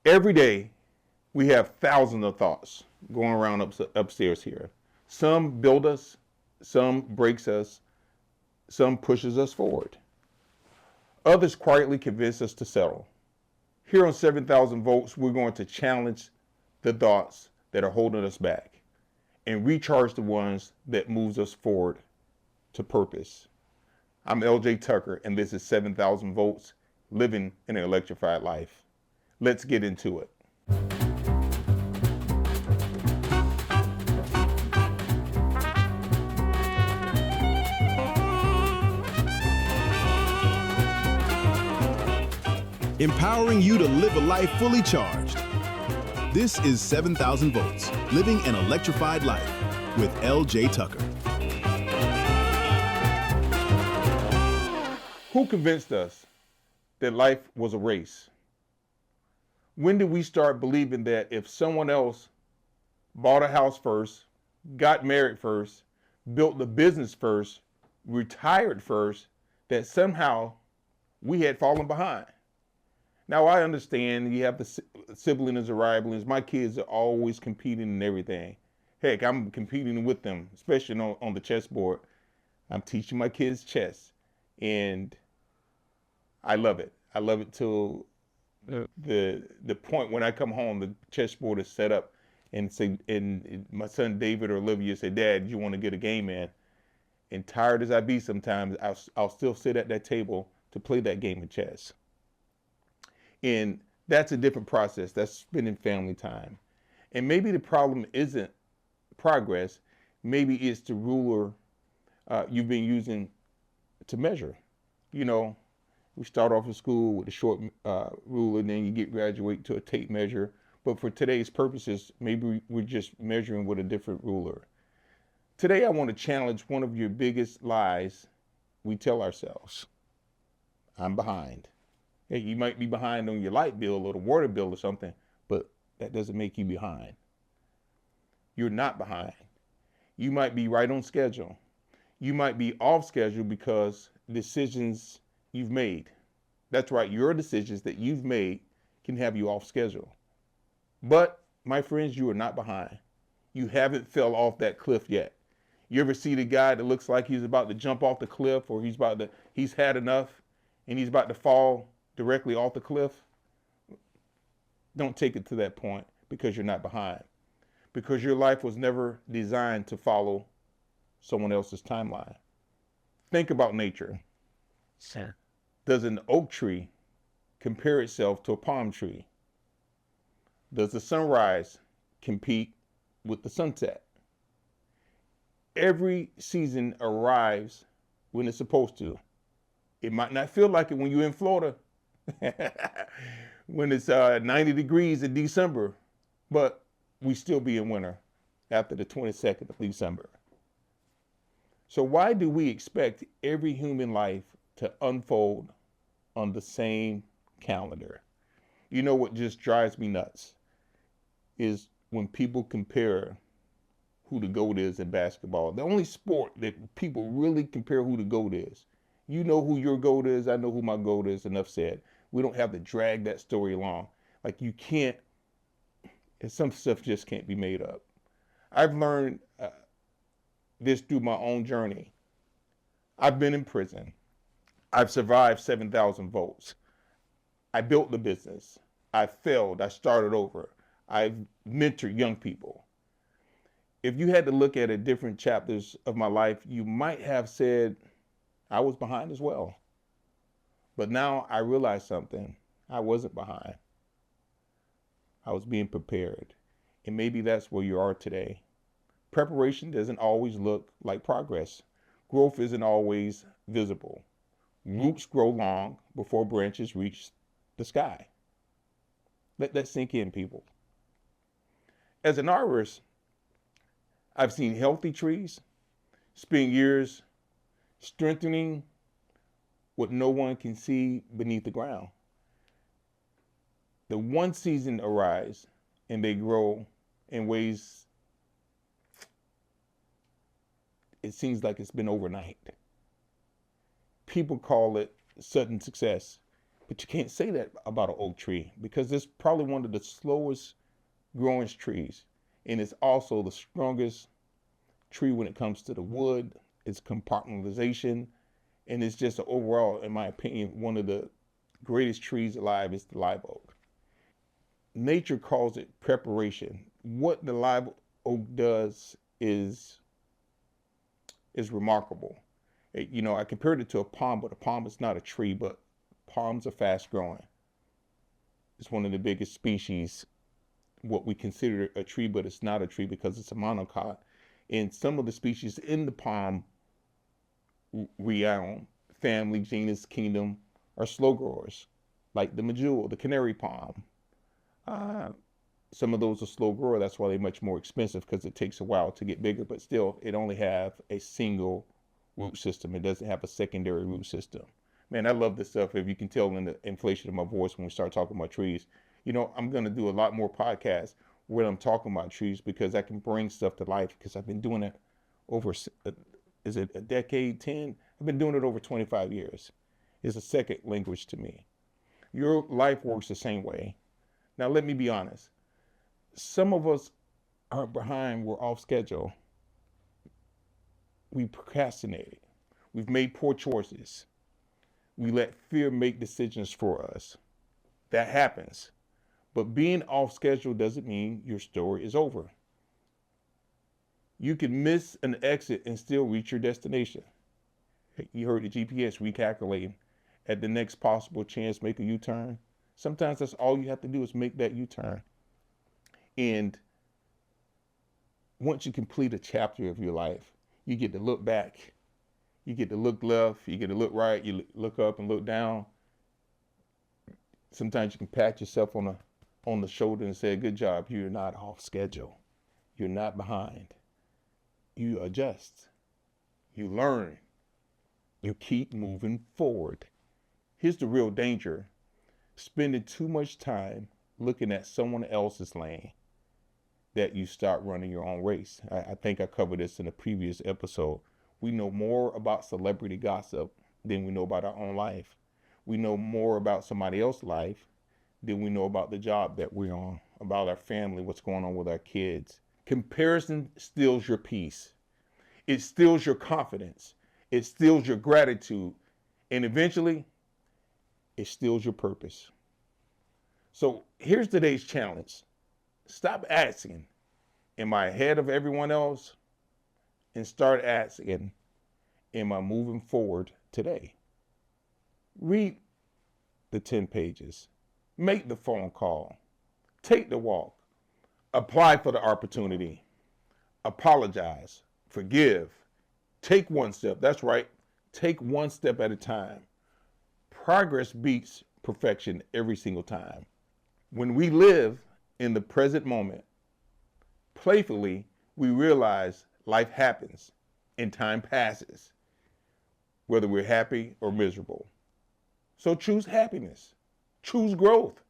Every day, we have thousands of thoughts going around upstairs here. Some build us, some breaks us, some pushes us forward. Others quietly convince us to settle. Here on 7,000 Volts, we're going to challenge the thoughts that are holding us back and recharge the ones that moves us forward to purpose. I'm LJ Tucker, and this is 7,000 Volts, living an electrified life. Let's get into it. Empowering you to live a life fully charged. This is 7,000 Volts, living an electrified life with LJ Tucker. Who convinced us that life was a race? When did we start believing that if someone else bought a house first, got married first, built the business first, retired first, that somehow we had fallen behind? Now, I understand you have the siblings or rivalries. My kids are always competing in everything. Heck, I'm competing with them, especially on the chessboard. I'm teaching my kids chess, and I love it. I love it till the point when I come home, the chessboard is set up, and my son David or Olivia say, "Dad, you want to get a game in?" And tired as I be sometimes, I'll still sit at that table to play that game of chess. And that's a different process. That's spending family time. And maybe the problem isn't progress. Maybe it's the ruler you've been using to measure. You know, we start off in school with a short ruler, and then you graduate to a tape measure. But for today's purposes, maybe we're just measuring with a different ruler. Today, I want to challenge one of your biggest lies we tell ourselves. I'm behind. Hey, you might be behind on your light bill or the water bill or something, but that doesn't make you behind. You're not behind. You might be right on schedule. You might be off schedule because decisions you've made. That's right, your decisions that you've made can have you off schedule. But, my friends, you are not behind. You haven't fell off that cliff yet. You ever see the guy that looks like he's about to jump off the cliff, or he's had enough and he's about to fall directly off the cliff? Don't take it to that point, because you're not behind. Because your life was never designed to follow someone else's timeline. Think about nature. Sir. Does an oak tree compare itself to a palm tree? Does the sunrise compete with the sunset? Every season arrives when it's supposed to. It might not feel like it when you're in Florida, when it's 90 degrees in December, but we still be in winter after the 22nd of December. So why do we expect every human life to unfold on the same calendar? You know what just drives me nuts is when people compare who the GOAT is in basketball. The only sport that people really compare who the GOAT is. You know who your GOAT is, I know who my GOAT is, enough said. We don't have to drag that story along. Like, you can't, and some stuff just can't be made up. I've learned this through my own journey. I've been in prison. I've survived 7,000 volts. I built the business. I failed. I started over. I've mentored young people. If you had to look at different chapters of my life, you might have said I was behind as well. But now I realize something. I wasn't behind. I was being prepared. And maybe that's where you are today. Preparation doesn't always look like progress. Growth isn't always visible. Roots grow long before branches reach the sky. Let that sink in, people. As an arborist, I've seen healthy trees spend years strengthening what no one can see beneath the ground. The one season arrives and they grow in ways it seems like it's been overnight. People call it sudden success, But you can't say that about an oak tree because it's probably one of the slowest growing trees. And it's also the strongest tree when it comes to the wood, its compartmentalization, and it's just overall, in my opinion, one of the greatest trees alive is the live oak. Nature calls it preparation. What the live oak does is remarkable. I compared it to a palm, but a palm is not a tree, but palms are fast growing. It's one of the biggest species, what we consider a tree, but it's not a tree because it's a monocot. And some of the species in the palm realm, family, genus, kingdom, are slow growers, like the medjool, the canary palm. Some of those are slow grower. That's why they're much more expensive because it takes a while to get bigger, but still it only have a single root system. It doesn't have a secondary root system. Man, I love this stuff. If you can tell in the inflation of my voice when we start talking about trees, I'm going to do a lot more podcasts where I'm talking about trees because I can bring stuff to life because I've been doing it over, is it a decade, 10? I've been doing it over 25 years. It's a second language to me. Your life works the same way. Now, let me be honest. Some of us are behind, we're off schedule. We procrastinated. We've made poor choices. We let fear make decisions for us. That happens. But being off schedule doesn't mean your story is over. You can miss an exit and still reach your destination. You heard the GPS recalculating. At the next possible chance, make a U-turn. Sometimes that's all you have to do is make that U-turn. And once you complete a chapter of your life, you get to look back. You get to look left. You get to look right. You look up and look down. Sometimes you can pat yourself on the shoulder and say, good job. You're not off schedule. You're not behind. You adjust. You learn. You keep moving forward. Here's the real danger. Spending too much time looking at someone else's lane that you start running your own race. I think I covered this in a previous episode. We know more about celebrity gossip than we know about our own life. We know more about somebody else's life than we know about the job that we're on, about our family, what's going on with our kids. Comparison steals your peace. It steals your confidence. It steals your gratitude. And eventually, it steals your purpose. So here's today's challenge. Stop asking, am I ahead of everyone else? And start asking, am I moving forward today? Read the 10 pages. Make the phone call. Take the walk. Apply for the opportunity. Apologize. Forgive. Take one step. That's right. Take one step at a time. Progress beats perfection every single time. When we live in the present moment, playfully, we realize life happens and time passes, whether we're happy or miserable. So choose happiness, choose growth,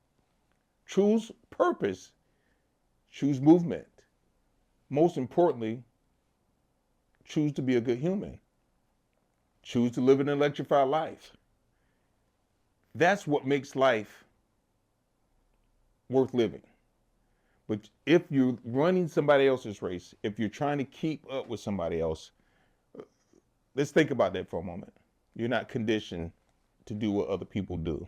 choose purpose, choose movement. Most importantly, choose to be a good human. Choose to live an electrified life. That's what makes life worth living. But if you're running somebody else's race, if you're trying to keep up with somebody else, let's think about that for a moment. You're not conditioned to do what other people do.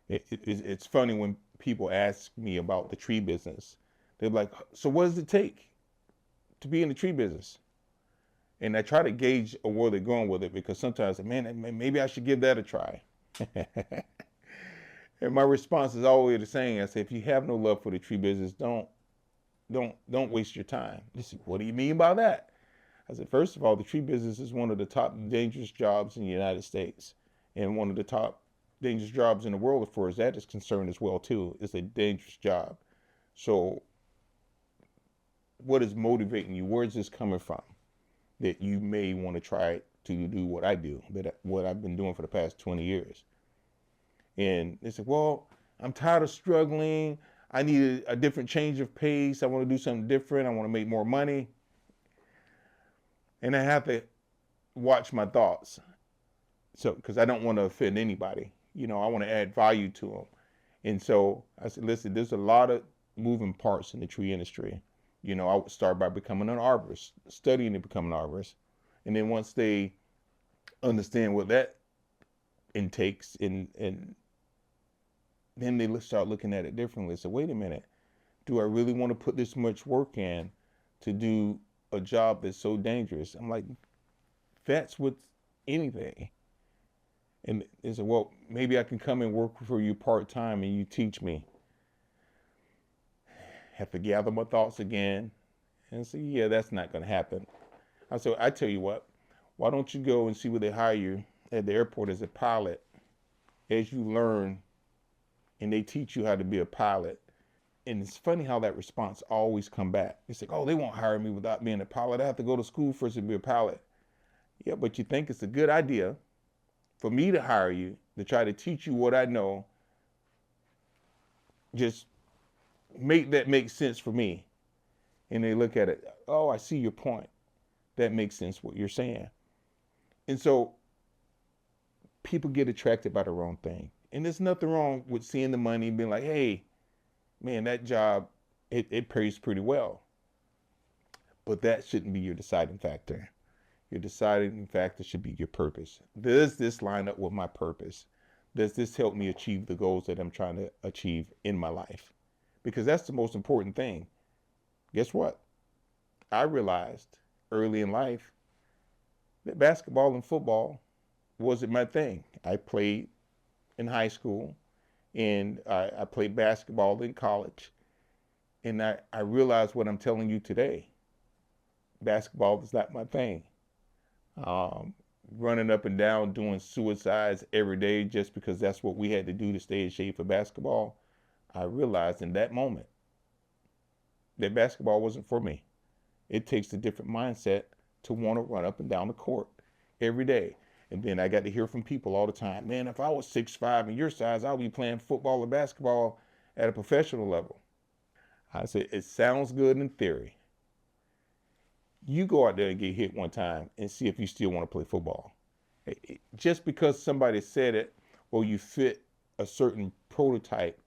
It's funny when people ask me about the tree business. They're like, so what does it take to be in the tree business? And I try to gauge where they're going with it because sometimes, man, maybe I should give that a try. And my response is always the same. I say, if you have no love for the tree business, don't waste your time. They say, what do you mean by that? I said, first of all, the tree business is one of the top dangerous jobs in the United States, and one of the top dangerous jobs in the world, as far as that is concerned as well, too. It's a dangerous job. So what is motivating you? Where is this coming from that you may want to try to do what I do, what I've been doing for the past 20 years? And they said, well, I'm tired of struggling. I need a different change of pace. I want to do something different. I want to make more money. And I have to watch my thoughts. So, because I don't want to offend anybody. I want to add value to them. And so I said, listen, there's a lot of moving parts in the tree industry. I would start by becoming an arborist, studying to become an arborist. And then once they understand what that intakes, and then they start looking at it differently. So wait a minute, do I really want to put this much work in to do a job that's so dangerous? I'm like, that's with anything. And they said, well, maybe I can come and work for you part-time and you teach me. Have to gather my thoughts again and say, yeah, that's not going to happen. I said, I tell you what, why don't you go and see where they hire you at the airport as a pilot, as you learn and they teach you how to be a pilot. And it's funny how that response always come back. It's like, oh, they won't hire me without being a pilot. I have to go to school first to be a pilot. Yeah, but you think it's a good idea for me to hire you to try to teach you what I know. Just make that make sense for me. And they look at it, oh, I see your point. That makes sense what you're saying. And so people get attracted by the wrong thing. And there's nothing wrong with seeing the money and being like, hey, man, that job, it pays pretty well. But that shouldn't be your deciding factor. Your deciding factor should be your purpose. Does this line up with my purpose? Does this help me achieve the goals that I'm trying to achieve in my life? Because that's the most important thing. Guess what? I realized early in life that basketball and football wasn't my thing. I played in high school and I played basketball in college. And I realized what I'm telling you today. Basketball is not my thing. Running up and down, doing suicides every day just because that's what we had to do to stay in shape for basketball. I realized in that moment that basketball wasn't for me. It takes a different mindset to want to run up and down the court every day. And then I got to hear from people all the time, man, if I was 6'5" and your size, I'll be playing football or basketball at a professional level. I said, it sounds good in theory. You go out there and get hit one time and see if you still want to play football. Just because somebody said it or you fit a certain prototype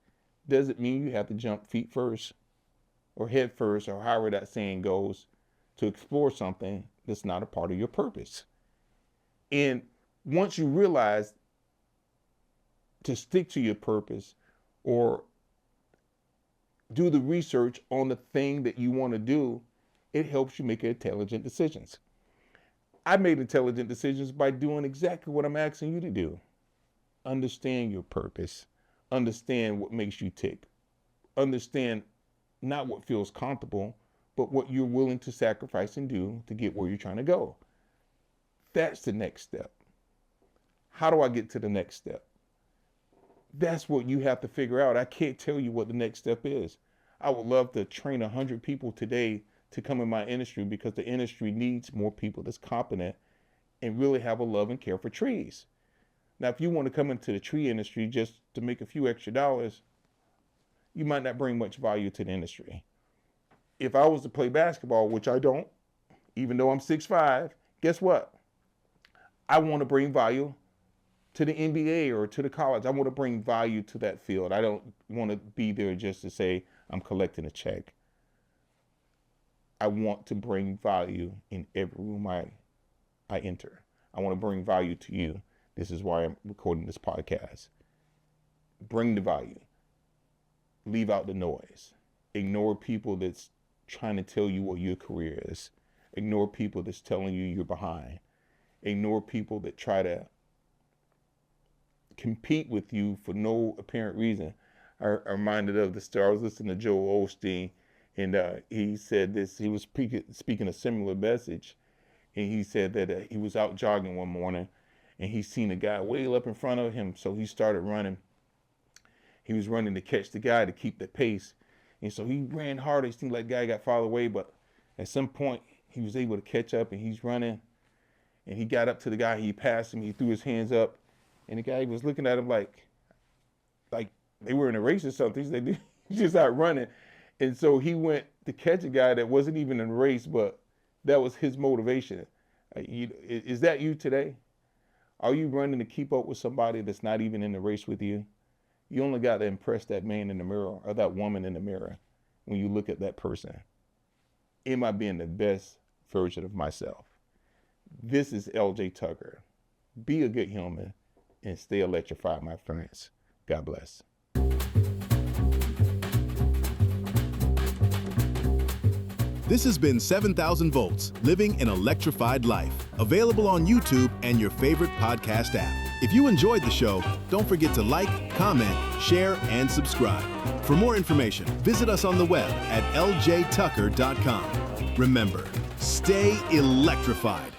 doesn't mean you have to jump feet first or head first or however that saying goes to explore something that's not a part of your purpose. And once you realize to stick to your purpose or do the research on the thing that you want to do, it helps you make intelligent decisions. I made intelligent decisions by doing exactly what I'm asking you to do. Understand your purpose. Understand what makes you tick. Understand not what feels comfortable, but what you're willing to sacrifice and do to get where you're trying to go. That's the next step. How do I get to the next step? That's what you have to figure out. I can't tell you what the next step is. I would love to train 100 people today to come in my industry because the industry needs more people that's competent and really have a love and care for trees. Now, if you want to come into the tree industry just to make a few extra dollars, you might not bring much value to the industry. If I was to play basketball, which I don't, even though I'm 6'5", guess what? I want to bring value to the NBA or to the college. I want to bring value to that field. I don't want to be there just to say I'm collecting a check. I want to bring value in every room I enter. I want to bring value to you. This is why I'm recording this podcast. Bring the value. Leave out the noise. Ignore people that's trying to tell you what your career is. Ignore people that's telling you you're behind. Ignore people that try to compete with you for no apparent reason. I'm reminded of the story. I was listening to Joel Osteen, and he said this. He was speaking a similar message, and he said that he was out jogging one morning, and he seen a guy way up in front of him, so he started running. He was running to catch the guy to keep the pace, and so he ran harder. It seemed like the guy got farther away, but at some point he was able to catch up, and he's running, and he got up to the guy. He passed him. He threw his hands up, and the guy was looking at him like they were in a race or something. He said, he's just out running. And so he went to catch a guy that wasn't even in a race, but that was his motivation. Is that you today? Are you running to keep up with somebody that's not even in the race with you? You only got to impress that man in the mirror or that woman in the mirror when you look at that person. Am I being the best version of myself? This is LJ Tucker. Be a good human and stay electrified, my friends. God bless. This has been 7,000 Volts, Living an Electrified Life, available on YouTube and your favorite podcast app. If you enjoyed the show, don't forget to like, comment, share, and subscribe. For more information, visit us on the web at ljtucker.com. Remember, stay electrified.